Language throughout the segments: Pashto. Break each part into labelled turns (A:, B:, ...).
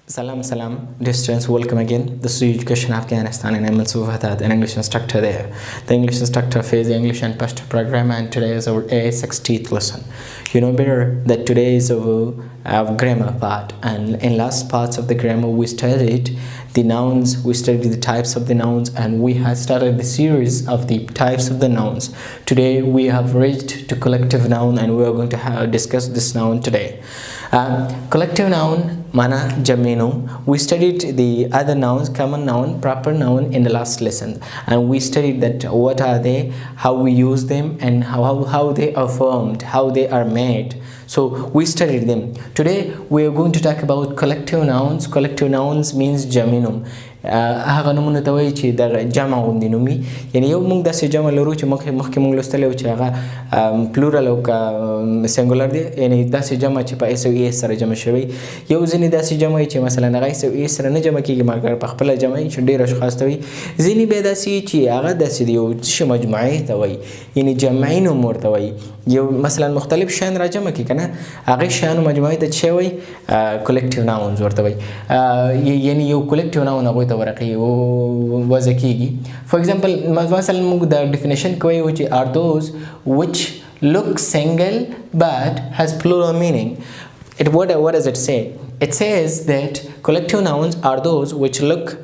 A: Salam, dear students, welcome again. This is Education Afghanistan and I'm Mansoor Wahdatشپېتم, an English instructor there. The English instructor faces the English and Pashto program, and today is our A-60th lesson. You know better that today is our grammar part, and in last parts of the grammar we studied the nouns, we studied the types of the nouns, and we have started the series of the types of the nouns. Today we have reached to collective noun, and we are going to discuss this noun today. Collective noun mana jamino. We studied the other nouns, common noun, proper noun in the last lesson, and we studied that what are they, how we use them, and how they are formed, how they are made. So we studied them. Today we are going to talk about collective nouns. Collective nouns means jaminum. هغه نمونه ته وایي چې د جمع غوندې نومي، یعنی یو موږ داسې جمع لرو چې مخکې موږ لوستلی و چې هغه پلورل او که سنګولر دی، یعنی داسې جمع چې په ایس او ای سره جمع شوی. یو ځینې داسې جمع چې مثلا هغه ایس او ای سره نه جمع کېږي مګر په خپله جمع چې ډېر اشخاص ته وایي. ځینې بیا داسې چې هغه داسې د یو څه مجموعې ته وایي، یعنی جمعي نوم ورته وایي. یو مثلا مختلف شیان را جمع کړي که نه، هغې شیانو مجموعې ته څه وایي؟ کولکټیو ناونز ورته وایي، یعنی یو کولکټیو ناون هغوی ته ورقی وضع کیږي. For example, مثلا موږ د definition کوي چې are those which look single but has plural meaning. What does it say? It says that collective nouns are those which look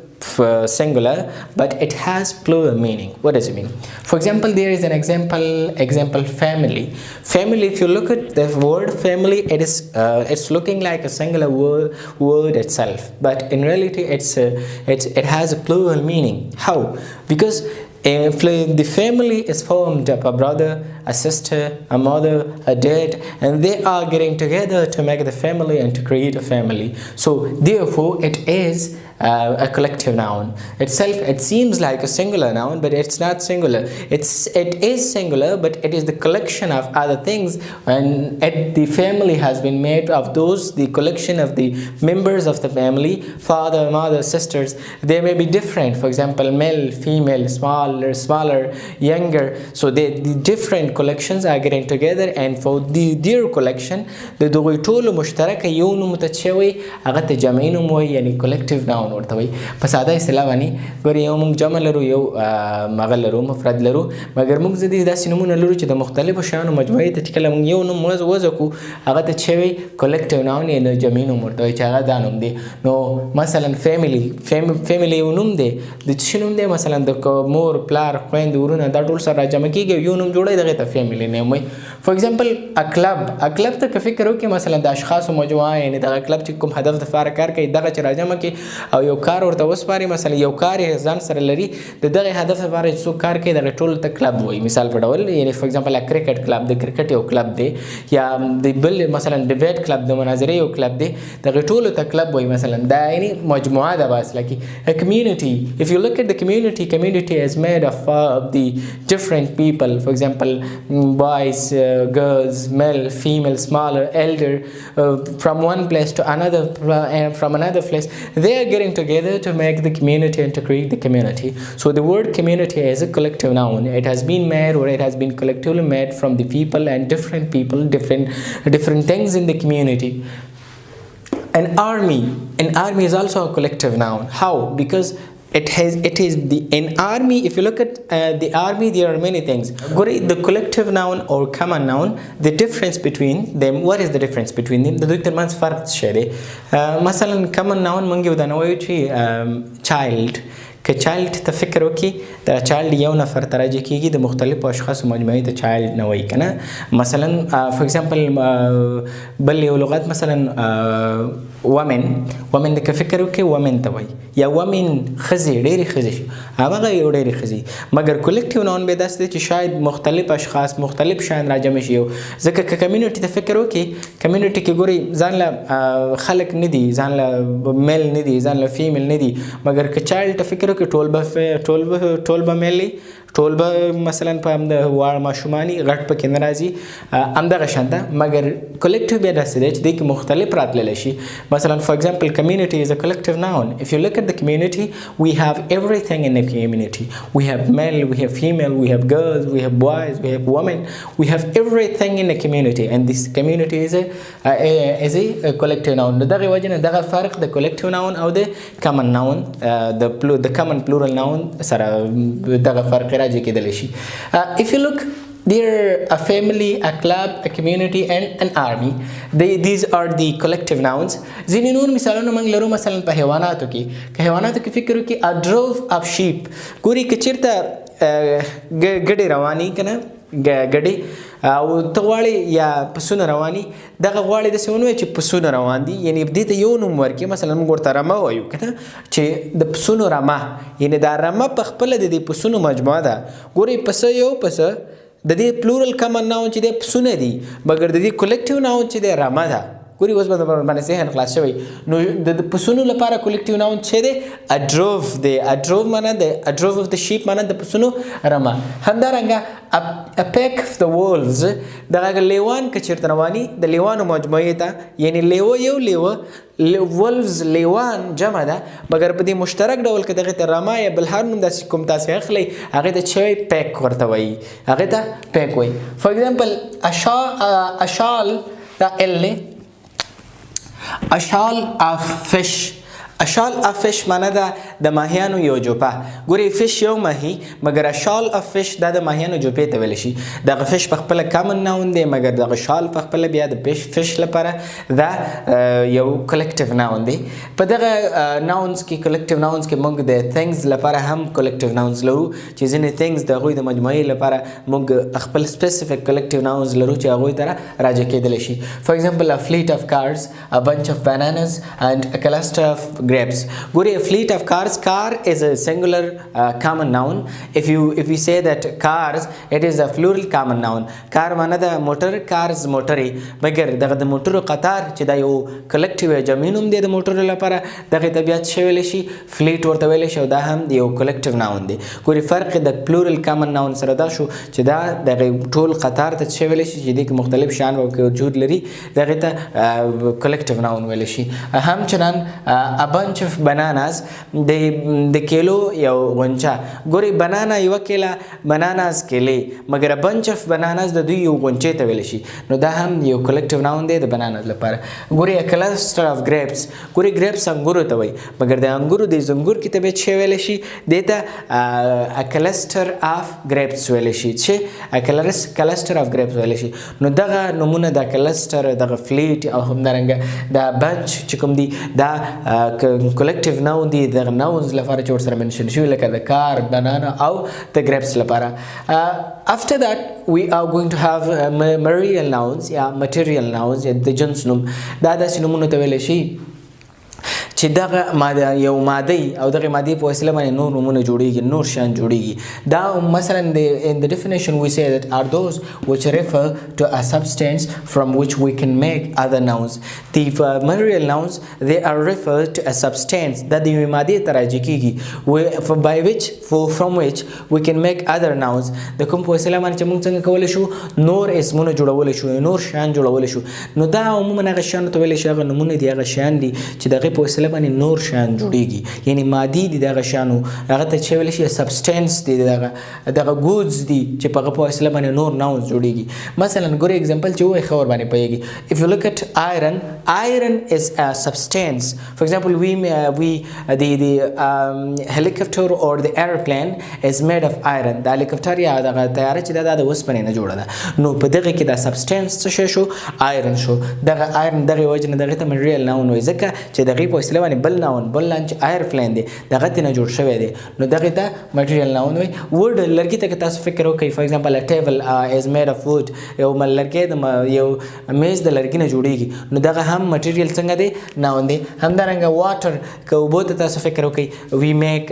A: singular but it has plural meaning. What does it mean? For example, there is an example family. Family, if you look at the word family, it's looking like a singular word itself, but in reality it has a plural meaning. How? Because if the family is formed of a brother, a sister, a mother, a dad, and they are getting together to make the family and to create a family. So therefore it is a collective noun. Itself, it seems like a singular noun, but it's not singular. It is singular, but it is the collection of other things, and the family has been made of those, the collection of the members of the family, father, mother, sisters. They may be different. For example, male, female, smaller, younger. So the different collections are getting together, and for their collection, the دوی ټولو مشترکه یو نوم ته څه وایي؟ هغه ته جمعي نوم وایي، یعنی collective noun ورته وایي. په ساده اصطلاح باندې ګورې یو موږ جمع لرو، یو هغه لرو مفرد لرو، مګر موږ ځینې داسې نومونه لرو چې د مختلفو شیانو مجموعې ته چې کله موږ یو نوم وضع کړو هغه ته څه وایي؟ collective noun، یعنی جمعي نوم ورته وایي چې هغه دا نوم دی. نو مثلا family یو نوم دی، د څه نوم دی؟ مثلا د مور، پلار، خویندې، ورونه دا ټول سره راجمع کېږي یو نوم جوړوي، دغې ته family نوم وایي. For example, a club ته که فکر وکړې مثلا د اشخاصو مجموعه، یعنی دغه کلب چې کوم هدف دپاره کار کوي دغه چې راجمع کړي او یو کار ورته وسپاري، مثلا یو کار یې ځان سره لري، د دغې هدف لپاره چې څوک کار کوي دغې ټولو ته کلب وایي. مثال په ډول، یعنی for example کرکټ کلب، د کرکټ یو کلب دی، یا د بل مثلا ډیبیټ کلب، د مناظرې یو کلب دی، دغې ټولو ته کلب وایي. مثلا دا یعنی مجموعه ده په اصله کې. A community, if you look at the community is made of the different people. For example, boys, girls, male, female, smaller, elder, from one place to another, and from another place, they are getting together to make the community and to create the community. So the word community is a collective noun. It has been made, or it has been collectively made from the people and different people, different things in the community. An army is also a collective noun. How? Because in army, if you look at the army, there are many things. The collective noun or common noun, the difference between them, what is the difference between them? د دوی ترمنځ فرق څه دی؟ مثلا common noun موږ یو دانه وایو چې child. که چایلډ ته فکر وکړي، د چایلډ یو نفر ته راجع کېږي، د مختلفو اشخاصو مجموعې ته چایلډ نه وایي که نه. مثلا فور ایگزامپل بل یو لغت مثلا ومن د که فکر وکړي ومن ته وایي، یا ومن ښځې، ډېرې ښځې، هماغه یو ډېرې ښځې. مګر کولکټیو ناون بیا داسې دی چې شاید مختلف اشخاص مختلف شیان راجمع شي. ځکه که کمیونټي ته فکر وکړي، کمیونټي کې ګورئ ځان له خلک نه دي، ځان له میل نه دي، ځان له فیمیل نه دي، مګر که چایلډ ته فکر ټول به میل وي، ټول به مثلا په همده واړه ماشوماني غټ پکې نه راځي همدغه شان ده مګر collective بیا داسې دی چې دې کې مختلف راتللی شي مثلا for example community is a collective noun. If you look at the community we have everything in the community. We have male, we have female, we have girls, we have boys, we have women, we have everything in the community and this community is a collective noun. دغه وجه نه دغه فرق د collective noun او د common noun the common plural noun سره دغه فرق راځي کېدلی شي. If you look they're a family, a club, a community and an army. These are the collective nouns. ځینې نور مثالونه موږ لرو مثلا په حیواناتو کې که حیواناتو کې فکر وکړي a drove of sheep. ګوري که چېرته ګډې رواني که نه ګډې او ته غواړې یا پسونه رواني دغه غواړې داسې ونه وایي چې پسونه روان دي یعنې دې ته یو نوم ورکړي مثلا موږ ورته رمه وایو که نه چې د پسونو رمه یعنې دا رمه په خپله د دې پسونو مجموعه ده. ګورئ پسه یو پسه د دې پلورل کمن ناون چې دی پسونه دي مګر د دې کلیکټیو ناون چې دی رمه ده. ګوري اوس به د باندې ذهن خلاص شوی نو د پسونو لپاره کلیکټیو ناون چې دی a drove دی. a drove معنی د a drove of the sheep معنی د پسونو رمه. همدارنګه a pack of the wolves دغه لیوان که چېرته رواني د لیوانو مجموعې ته یعنې لیوه یو لیوه wolves لیوان جمع ده مګر په دې مشترک ډول که دغې ته رمه یا بل هر نوم داسې کوم تاسې اخلئ هغې ته چې وایي پیک ورته وایي هغې ته پیک وایي. فار ایگزامپل a shawl دا ال دی A shawl of fish. A shawl of fish معنی ده د ماهیانو یو جوپه. ګورئ فش یو ماهي مګر a shawl of fish دا د ماهیانو جوپې ته ویلی شي. دغه فش په خپله کامن ناون دی مګر دغه شال په خپله بیا د فش لپاره دا یو کلیکټیو ناون دی. په دغه ناونز کې کلیکټیو ناونز کې موږ د things لپاره هم کلیکټیو ناونز لرو چې ځینې things د هغوی د مجموعې لپاره موږ خپل سپیسیفیک کلیکټیو ناونز لرو چې هغوی ته راجع کېدلی شي. For example, a fleet of cars, a bunch of bananas and a cluster of grapes. Guri, a fleet of cars. Car is a singular common noun. If you say that cars, it is a plural common noun. Car معنی د موټر cars موټرې مګر دغه د موټرو قطار چې دا یو کلیکټیو جمعي نوم دی د موټرو لپاره دغې ته بیا څه ویلی شي فلیټ ورته ویلی شي او دا هم یو کلیکټیو ناون دی. ګورې فرق د پلورل کامن ناون سره دا شو چې دا دغې ټول قطار ته څه ویلی شي چې دې کې مختلف شیان وجود لري دغې ته کلیکټیو ناون ویلی شي. همچنان a bunch of bananas د کیلو یو غونچه. ګورئ بنانا یوه کیله بناناز کیلې مګر a bunch of bananas د دوی یو غونچې ته ویلی شي نو دا هم یو کلیکټیو ناون دی د بناناز لپاره. ګورئ a cluster of grapes. ګورئ grapes انګورو ته وایي مګر د انګورو د زنګور کې ته بیا څه ویلی شي دې ته a cluster of grapes ویلی شي چې a cluster of grapes ویلی شي. نو دغه نومونه د کلسټر دغه فلیټ او همدارنګه د بنچ چې کوم دي دا collective noun دي دغه nouns لپاره چې ورسره منشن شوي لکه د کار بنانا او د grapes لپاره. After that we are going to have material nouns یا material nouns یا د جنس نوم. دا داسې نومونو ته ویلی شي چې دغه ماده یو مادې او دغه مادې په وسیله باندې نور نومونه جوړیږي نور شیان جوړیږي. دا مثلا in the definition we say that are those which refer to a substance from which we can make other nouns. The material nouns they are referred to a substance that د یوې مادې ته راجع کیږي by which from which we can make other nouns. د کوم په وسیله باندې چې موږ څنګه کولی شو نور اسمونه جوړولی شو نور شیان جوړولی شو. نو دا عموما هغه شیانو ته ویلی شي هغه نومونه دي هغه شیان دي چې د هغې په وسیله باندې نور شیان جوړیږي یعنی مادي دي دغه شیانو هغه ته چې ویلی شي سبسټنس دي دغه ګودز دي چې په هغه په وسیله باندې نور ناونز جوړیږي. مثلا ګورئ اگزامپل چې ووایي ښه ورباندې پوهیږي. If you look at iron is a substance. For example the helicopter or the airplane is made of iron. د هلیکاپټر یا دغه طیاره چې دا د اوسپنې نه جوړه ده نو په دغه کې دا سبسټنس څه شی شو آیرن شو. دغه آیرن دغې وجې نه دغې ته مټریل ناون وایي ځکه چې دغې په وسیله باندې بل ناون بل لانچ ایرپلین دی دغه ته نه جوړ شوی دی نو دغه ته مټریل ناون وایي. ووډ لرګي ته که تاسو فکر وکړئ فار ایگزامپل a table is made of wood یو لرګی یو میز د لرګي نه جوړیږي نو دغه هم مټریل څنګه دی ناون دی. همدارنګه واټر که اوبو ته تاسو فکر وکړئ we make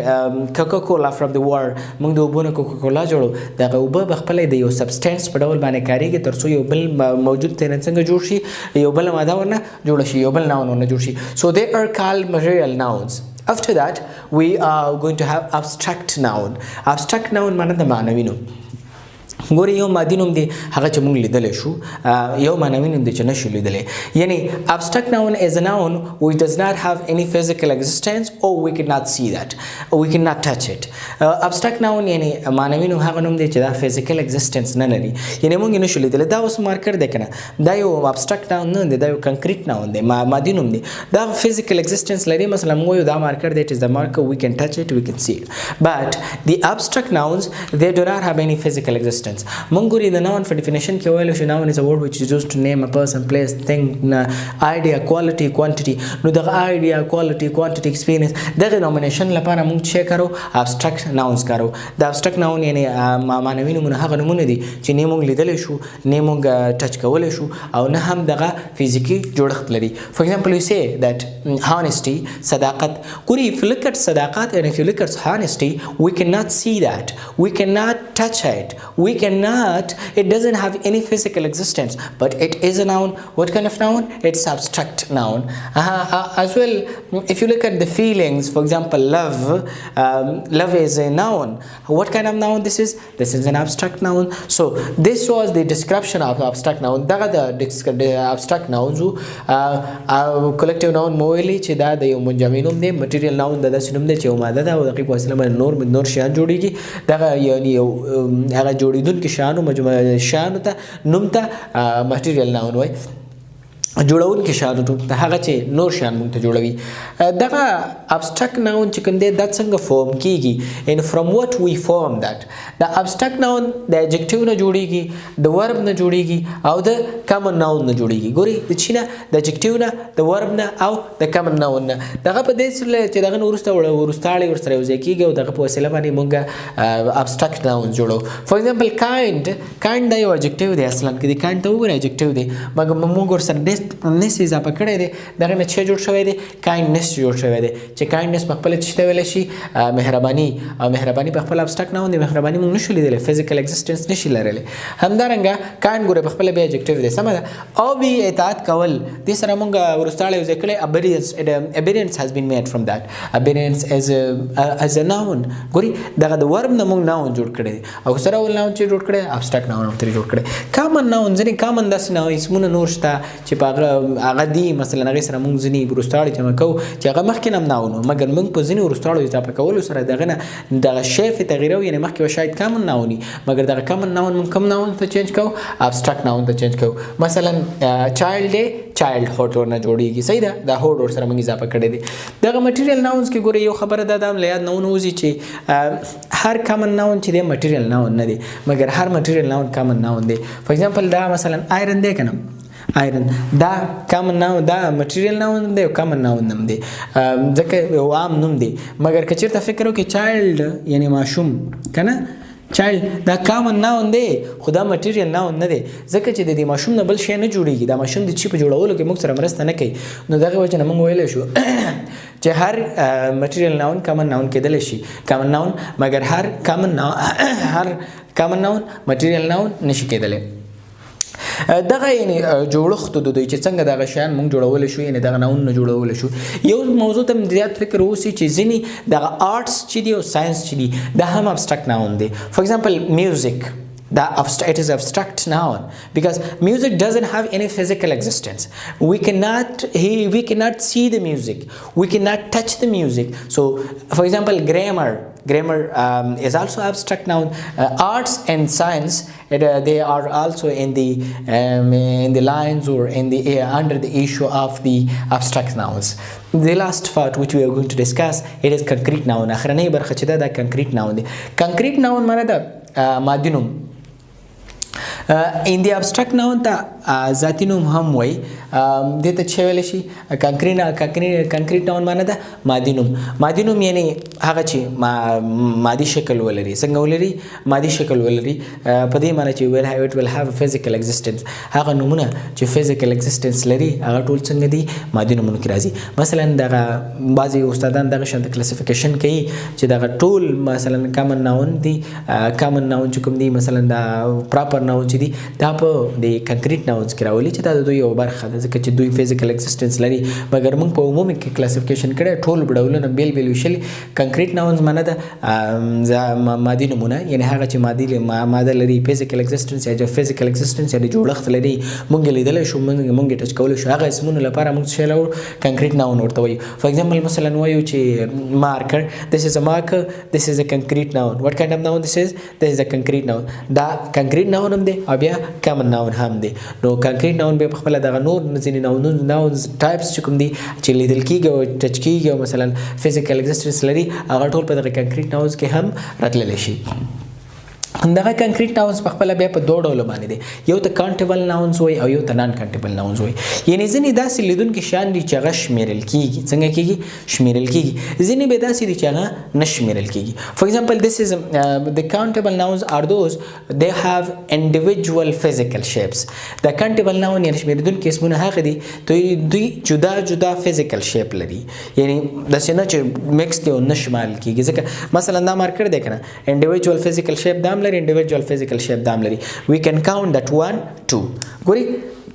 A: coca-cola from the water موږ د اوبو نه کوکاکولا جوړو دغه اوبه په خپله د یو سبسټنس په ډول باندې کارېږي تر څو یو بل موجود ترې نه څنګه جوړ شي یو بله ماده ورنه جوړه شي یو بل ناون ورنه جوړ شي. So they are called material nouns. After that, we are going to have abstract noun. Abstract noun معنی د معنوي نوم. ګوري یو مادي نوم دی هغه چې موږ لیدلی شو، یو معنوي نوم دی چې نشو لیدلی. یعنی abstract noun is a noun which does not have any physical existence or we cannot see that, or we cannot touch it. abstract noun یعنی معنوي نوم هغه نوم دی چې دا physical existence نه لري، یعنی موږ نشو لیدلی. دا اوس مارکر دی کنه، دا یو abstract noun نه دی، دا یو concrete noun دی، مادي نوم دی، دا physical existence لري. مثلا موږ یو دا مارکر دی، it is the marker, we can touch it, we can see it. But the abstract nouns, they do not have any physical existence. Monguri the noun for definition کې ویل شو noun is a word which is used to name a person, place, thing, idea, quality, quantity. نو دغه idea, quality, quantity, experience دغه nomination لپاره موږ څه کارو؟ abstract nouns کارو. د abstract noun یعنی معنوي نومونه هغه نومونه دي چې نه موږ لیدلی شو، نه موږ ټچ کولی شو، او نه هم دغه فزیکي جوړښت لري. For example, you say that honesty, صداقت. ګوري if you look at صداقت and if you look at honesty, we cannot see that, we cannot touch it, we cannot, it doesn't have any physical existence, but it is a noun. What kind of noun? It's abstract noun. As well, if you look at the feelings, for example, love, love is a noun. What kind of noun this is? This is an abstract noun. So this was the description of abstract noun. the abstract nouns collective noun مویلی چې دا د یو منجمع نوم دی. material noun د داسې نوم دی چې یو ماده ده او د هغې په وسیله باندې نور شیان جوړېږي. دغه یعنې یو هغه جوړېدونکي شیانو مجموعه شیانو ته نوم ته material noun وایي. جوړونکي شیانو ته هغه چې نور شیان موږ ته جوړوي. دغه abstract noun چې کوم دی دا څنګه فورم کیږي and from what we form that. د abstract noun د adjective نه جوړیږي، د verb نه جوړیږي او د common noun نه جوړیږي. ګوري د چی نه؟ د adjective نه، د verb نه او د common noun نه. دغه په دې سره چې دغه وروسته ورستاړي ورسره یوځای کیږي او دغه په وسیله باندې موږ abstract noun جوړو. For example, kind دا یو adjective دی اصلا کې، د kind ته وګورئ adjective دی، مګر موږ ورسره kindness اضافه کړی دی، دغه نه څه جوړ شوی دی؟ kindness جوړ شوی دی چې kindness په خپله څه ته ویلی شي؟ مهرباني. او مهرباني په خپل abstract noun دی، مهرباني موږ نشو لیدلی، physical existence نشي لرلی. همدارنګه kind ګورئ په خپله بیا adjective دی، سمه ده. او بې اطاعت کول، دې سره موږ وروستاړی یوځای کړی obedience has been made from that. obedience as a noun. ګوري دغه د verb نه موږ noun جوړ کړی دی او سره ول noun چې جوړ کړی abstract noun هم ترې جوړ کړی. common noun ځینې common داسې اسمونه نور شته چې په هغه دي، مثلا هغې سره موږ ځینې وروستاړي جمع کوو چې هغه مخکې نه هم ناون وو، مګر موږ په ځینې وروستاړو اضافه کولو سره دغه نه دغه شی یې تغیروو، یعنې مخکې به شاید کامن ناون وي، مګر دغه کامن ناون موږ کوم ناون ته چینج کوو؟ abstract noun ته چینج کوو. مثلا child دی، childhood ورنه جوړېږي، صحیح ده، دا هوډ ورسره موږ اضافه کړی دی. دغه material nouns کې ګورئ یو خبره دا هم له یاد نه ونوځي چې هر common noun چې دی material noun نه دی، مګر هر material noun common noun دی. For example, دا مثلا iron دی که نه، iron دا common noun، دا material noun دی او common noun نم دی، ځکه یو عام نوم دی. مګر که چېرته فکر وکړئ child یعنی ماشوم که نه، child دا common noun دی خو دا material noun نه دی، ځکه چې د دې ماشوم نه بل شی نه جوړېږي. دا ماشوم د چی په جوړولو کې موږ سره مرسته نه کوي. نو دغه وجه نه موږ ویلی شو چې هر material noun common noun کېدلی شي، common noun، مګر هر common noun material noun نشي کېدلی. دغه یعنی جوړښت د دوی چې څنګه دغه شیان موږ جوړولی شو، یعنې دغه ناون نه جوړولی شو. یو موضوع ته زیات فکر وسي چې ځینې دغه آرټس چې دي او ساینس چې دي دا هم abstract noun دی. For example, music. It is abstract noun because music doesn't have any physical existence. We cannot see the music. We cannot touch the music. So, for example, grammar is also abstract noun. Arts and science, they are also in the lines or under the issue of the abstract nouns. The last part which we are going to discuss, it is concrete noun. اخرنۍ برخه چې دا concrete noun دی. concrete noun معنی دا مادي نوم. in the abstract noun ته ذاتی نوم هم وایي، دې ته څه ویلی شي؟ concrete noun معنی ده مادي نوم. مادي نوم یعنې هغه چې مادي شکل ولري. څنګه ولري؟ مادي شکل ولري په دې معنی چې it will have a physical existence. هغه نومونه چې physical existence لري هغه ټول څنګه دي؟ مادي نومونو کې راځي. مثلا دغه بعضې استادان دغه شانته کلاسیفیکیشن کوي چې دغه ټول مثلا common noun دي، common noun چې کوم دي مثلا دا proper noun چې دي دا په د concrete ناونز کې راولي چې دا د دوی یو برخه ده ځکه چې دوی فزیکل ایگزیسټنس لري مګر موږ په عمومي کې کلاسیفیکیشن کړی ټول ډولونه بیل بیل ویشلي کنکریټ ناونز معنی ده مادي نمونه یعنی هغه چې ماده لري فزیکل ایگزیسټنس یا فزیکل ایگزیسټنس یا د جوړښت لري موږ لیدلی شو موږ ټچ کولی شو هغه اسمونو لپاره موږ څه لرو کنکریټ ناون ورته وایو فار ایگزامپل مثلا وایو چې مارکر this is a marker this is a concrete noun what kind of noun this is a concrete noun دا concrete noun هم دی او بیا common noun هم دی نو concrete noun به خپل دغه نور ځینې nouns types چې کوم دي چې لیدل کیږي او ټچ کیږي او مثلا physical existence لري هغه ټول په دغه concrete nouns کې هم راتللی شي دغه کنکریټ ناونز په خپل بیا په دوه ډول باندې دي یو ته کاونټیبل ناونز وای او یو ته نان کاونټیبل ناونز وای یعنی ځینې داسې لیدونکي شیان دي چې هغه شمیرل کیږي څنګه کیږي شمیرل کیږي ځینې به داسې دي چې هغه نه شمیرل کیږي فار ایگزامپل this is the countable nouns are those they have individual physical shapes the countable noun یعنی شمیرل کې اسمونه هغه دي دوی جدا جدا physical shape لري یعنی داسې نه چې مکس دي او نه شمال کیږي ځکه مثلا دا مارکر دی کنه individual physical shape دا individual physical shape دام لري we can count that 1 2 ګوري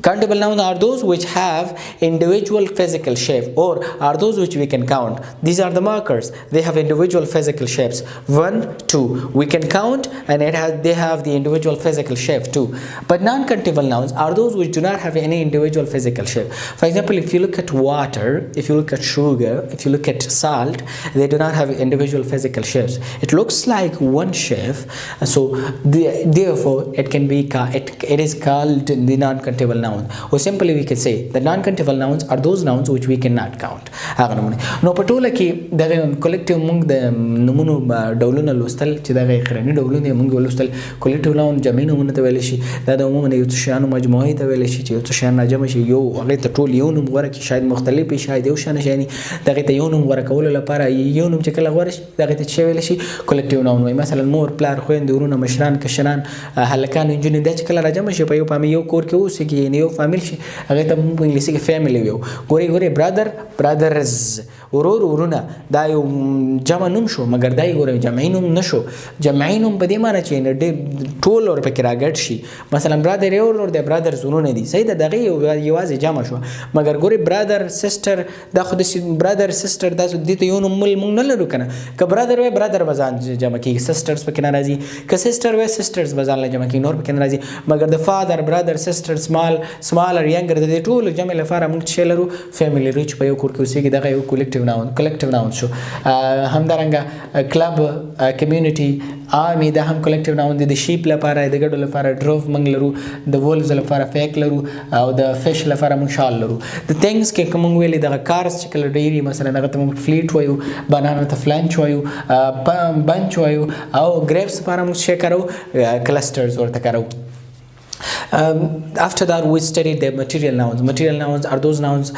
A: countable nouns are those which have individual physical shape or are those which we can count these are the markers they have individual physical shapes 1 2 we can count and they have the individual physical shape too but non-countable nouns are those which do not have any individual physical shape for example if you look at water if you look at sugar if you look at salt they do not have individual physical shapes it looks like one shape so therefore it can be it is called the non-countable noun or simply we can say the non-countable nouns are those nouns which we cannot count هغه نمونه نو په ټوله کې دغه کلیکټیو موږ د نمونو ډولونه لوستل چې دغه اخرنی ډولونه موږ ولوستل کلیکټیو ناون جمع نمونه ته ویل شي دا د عموما یو څه شیانو مجموعه ته ویل شي چې یو څه شیان راجمع شي یو هغه ته ټول یو نوم غوره کې شاید مختلف شاید یو شان شي دغه ته یو نوم غوره کول لپاره یو نوم چې کله غوره شي دغه ته چې ویل شي کلیکټیو ناون وای مثلا مور پلار خويند ورونه مشران کشران هلکان انجونې د چې کله راجمع شي په یو فامیل یو کور کې اوسېږي یو فامیل شي هغه ته په انګلیسي کې فیملی ویو ګوري برادر برادرز ورور ورونه دا یو جمع نوم شو مګر دا یو جمعي نوم نشو جمعي نوم په دې معنی چې ډېر ټول اور پکې راګډ شي مثلا برادر یو ورور د برادرز ورونه دي صحیح ده دغه یوازې جمع شو مګر ګوري برادر سیسټر دا خو د برادر سیسټر دا د یو نوم مونږ نه لرو کنه که برادر وای برادر بزان جمع کیږي سیسټرز پکې ناراضي که سیسټر وای سیسټرز بزان له جمع کیږي نور پکې ناراضي مګر د فادر برادر سیسټر سمالر ینګر د ټول جمع لپاره موږ چې لرو فیملی ریچ په یو کور کې اوسېږي دغه یو کلیکټیو ناون شو همدارنګه کلب کمیونټي آرمي دا هم کلیکټیو ناون دي د شیپ لپاره د ګډو لپاره ډروف موږ لرو د وولز لپاره فیک لرو او د فش لپاره موږ شال لرو د ثینګز کې کوم ویلي دغه کارز چې کله ډیری مثلا دغه ته موږ فلیټ وایو بنانا ته فلنچ وایو بنچ وایو او گریپس لپاره موږ څه کارو کلسټرز ورته کارو after that we studied the material nouns are those nouns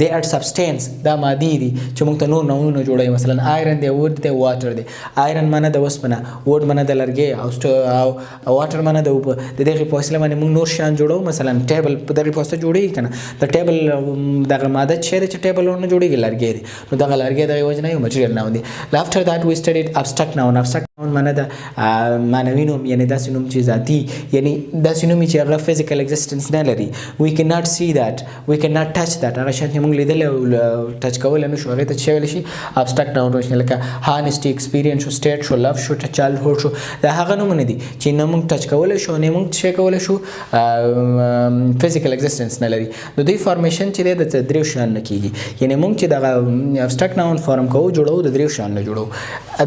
A: they are substance دا مادي دي چې موږ ته نور نومونه جوړوي مثلا iron دی wood دی water دی iron معنی د وسپنه wood معنی د لرګي او water معنی د اوبه د دغه په وسیله باندې موږ نور شیان جوړو مثلا ټیبل په دغه په وسیله جوړیږي کنه د ټیبل دغه ماده چې ټیبل ورنه جوړیږي لرګي دی نو دغه لرګي دغه وجه نه یو material noun دی after that we studied abstract noun معنی د معنوي نوم یعنی داسې نوم چې ذاتي یعنی داسې نوم چې هغه physical existence نه لري we cannot see that we cannot touch that هغه شان چې موږ لیدل او ټچ کول نه شو هغه ته څه ویل شي abstract noun وشي لکه honesty experience شو state شو love شو childhood شو دا هغه نومونه دي چې نه موږ ټچ کول شو نه موږ څه کول شو physical existence نه لري د دوی فارمیشن چې د دریو شان نه کیږي یعنی موږ چې د abstract noun فارم کوو جوړو د دریو شان نه جوړو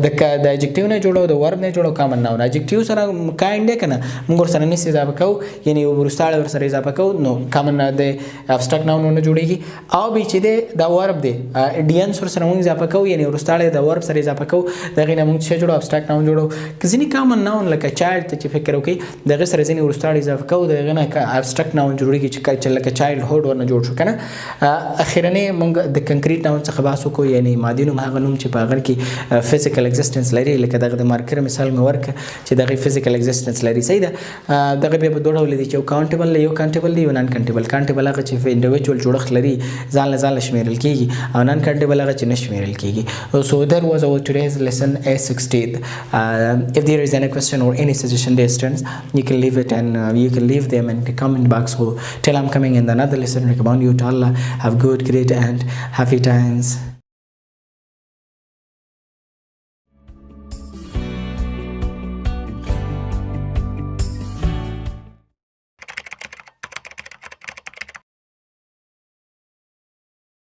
A: د adjective نه جوړو د verb نه جوړو common noun adjective سره kind دی کنه موږ سره نس اضافه کوو یعنی ورستاړه ور سره اضافه کوو نو common د abstract noun نه جوړیږي او به چې د verb دی dns ور سره موږ اضافه کوو یعنی ورستاړه د verb سره اضافه کوو دغه نه موږ څه جوړو abstract noun جوړو ځینې common noun لکه child ته چې فکر وکړي دغه سره ځینې ورستاړه اضافه کوو دغه نه abstract noun جوړیږي چې لکه childhood ورنه جوړ شو کنه اخیرنه موږ د concrete noun څخه بحث وکړو یعنی مادي نوم هغه نوم چې په هغه کې physical existence لري لکه دغه د مارکر مثال مې ورکړ چې دغه physical existence لري صحیح ده دغه به دوه ډول دي چې countable یو countable دی یو non countable. countable هغه چې individual جوړښت لري ځان له ځان شمیرل کیږي او non countable هغه چې نشمیرل کیږي. So that was our today's lesson A-60th. If there is any question or any suggestion, dear students, you can leave it and you can leave them in the comment box. So till I'm coming in another lesson, recommend you to Allah have good, great and happy times.